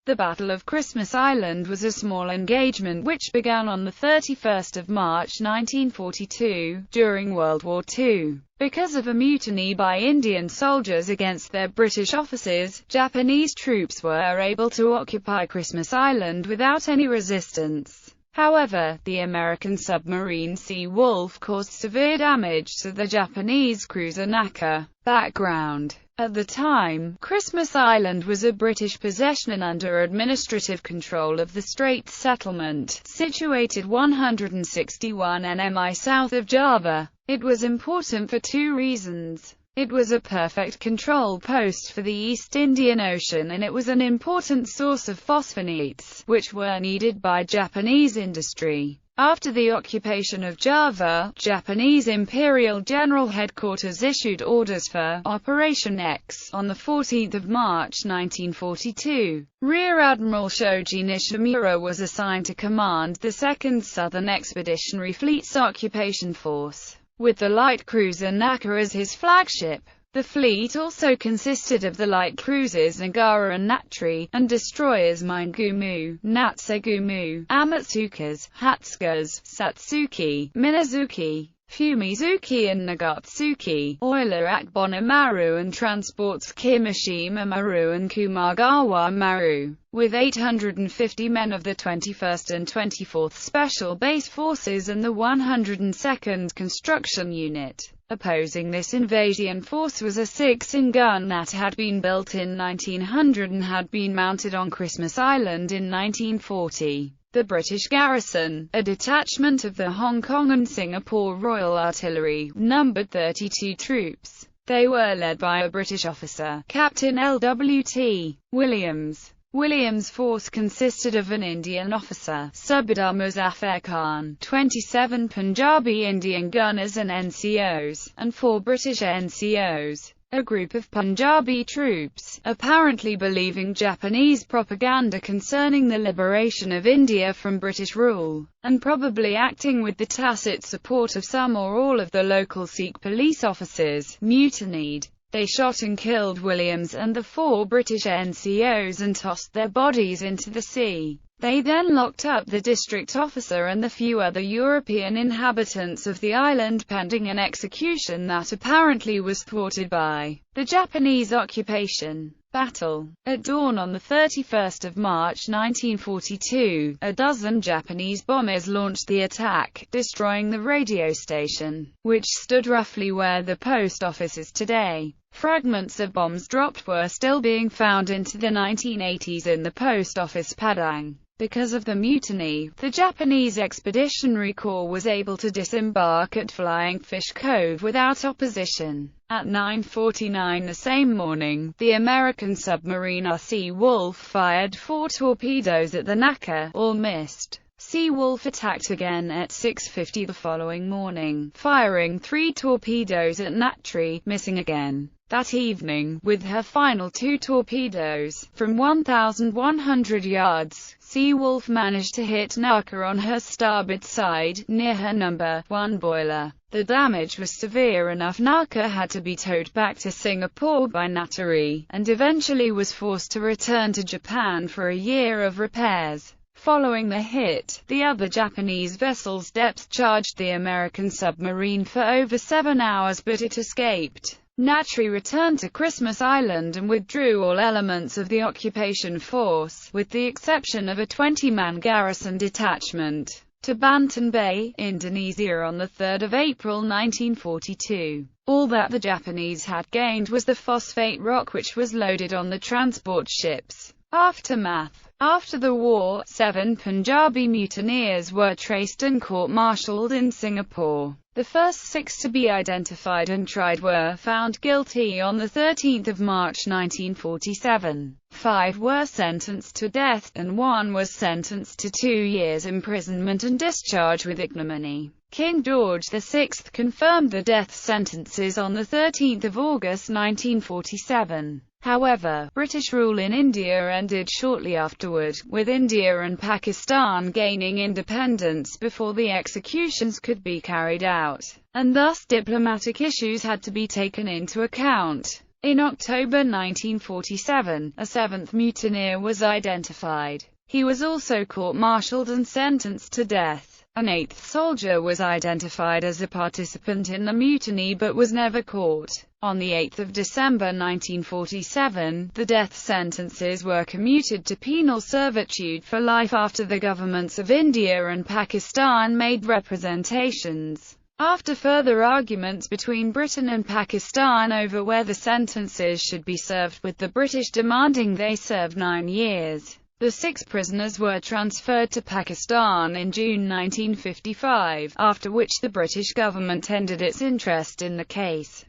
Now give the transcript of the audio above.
The Battle of Christmas Island was a small engagement which began on the 31st of March 1942, during World War II. Because of a mutiny by Indian soldiers against their British officers, Japanese troops were able to occupy Christmas Island without any resistance. However, the American submarine Sea Wolf caused severe damage to the Japanese cruiser Naka. Background: at the time, Christmas Island was a British possession under administrative control of the Straits Settlement, situated 161 nmi south of Java. It was important for two reasons. It was a perfect control post for the East Indian Ocean, and it was an important source of phosphonates, which were needed by Japanese industry. After the occupation of Java, Japanese Imperial General Headquarters issued orders for Operation X on 14 March 1942. Rear Admiral Shoji Nishimura was assigned to command the 2nd Southern Expeditionary Fleet's occupation force, with the light cruiser Naka as his flagship. The fleet also consisted of the light cruisers Nagara and Natri, and destroyers Mingumu, Natsugumu, Amatsukas, Hatsukas, Satsuki, Minazuki, Fumizuki and Nagatsuki, oiler Akbona Maru, and transports Kimishima Maru and Kumagawa Maru. With 850 men of the 21st and 24th Special Base Forces and the 102nd Construction Unit. Opposing this invasion force was a 6-in gun that had been built in 1900 and had been mounted on Christmas Island in 1940. The British Garrison, a detachment of the Hong Kong and Singapore Royal Artillery, numbered 32 troops. They were led by a British officer, Captain L.W.T. Williams. Williams' force consisted of an Indian officer, Subedar Muzaffar Khan, 27 Punjabi Indian gunners and NCOs, and 4 British NCOs. A group of Punjabi troops, apparently believing Japanese propaganda concerning the liberation of India from British rule, and probably acting with the tacit support of some or all of the local Sikh police officers, mutinied. They shot and killed Williams and the 4 British NCOs and tossed their bodies into the sea. They then locked up the district officer and the few other European inhabitants of the island pending an execution that apparently was thwarted by the Japanese occupation. Battle. At dawn on 31 March 1942, a dozen Japanese bombers launched the attack, destroying the radio station, which stood roughly where the post office is today. Fragments of bombs dropped were still being found into the 1980s in the post office Padang. Because of the mutiny, the Japanese Expeditionary Corps was able to disembark at Flying Fish Cove without opposition. At 9:49 the same morning, the American submarine Sea Wolf fired 4 torpedoes at the Naka, all missed. Sea Wolf attacked again at 6:50 the following morning, firing 3 torpedoes at Natri, missing again. That evening, with her final 2 torpedoes, from 1,100 yards, Sea Wolf managed to hit Naka on her starboard side, near her number 1 boiler. The damage was severe enough Naka had to be towed back to Singapore by Natari, and eventually was forced to return to Japan for a year of repairs. Following the hit, the other Japanese vessels depth charged the American submarine for over 7 hours but it escaped. Natri returned to Christmas Island and withdrew all elements of the occupation force, with the exception of a 20-man garrison detachment, to Banten Bay, Indonesia on 3 April 1942. All that the Japanese had gained was the phosphate rock which was loaded on the transport ships. Aftermath. After the war, 7 Punjabi mutineers were traced and court-martialed in Singapore. The first 6 to be identified and tried were found guilty on 13 March 1947. 5 were sentenced to death, and 1 was sentenced to 2 years imprisonment and discharge with ignominy. King George VI confirmed the death sentences on 13 August 1947. However, British rule in India ended shortly afterward, with India and Pakistan gaining independence before the executions could be carried out, and thus diplomatic issues had to be taken into account. In October 1947, a seventh mutineer was identified. He was also court-martialed and sentenced to death. An eighth soldier was identified as a participant in the mutiny but was never caught. On 8 December 1947, the death sentences were commuted to penal servitude for life after the governments of India and Pakistan made representations. After further arguments between Britain and Pakistan over where the sentences should be served, with the British demanding they serve 9 years, the 6 prisoners were transferred to Pakistan in June 1955, after which the British government ended its interest in the case.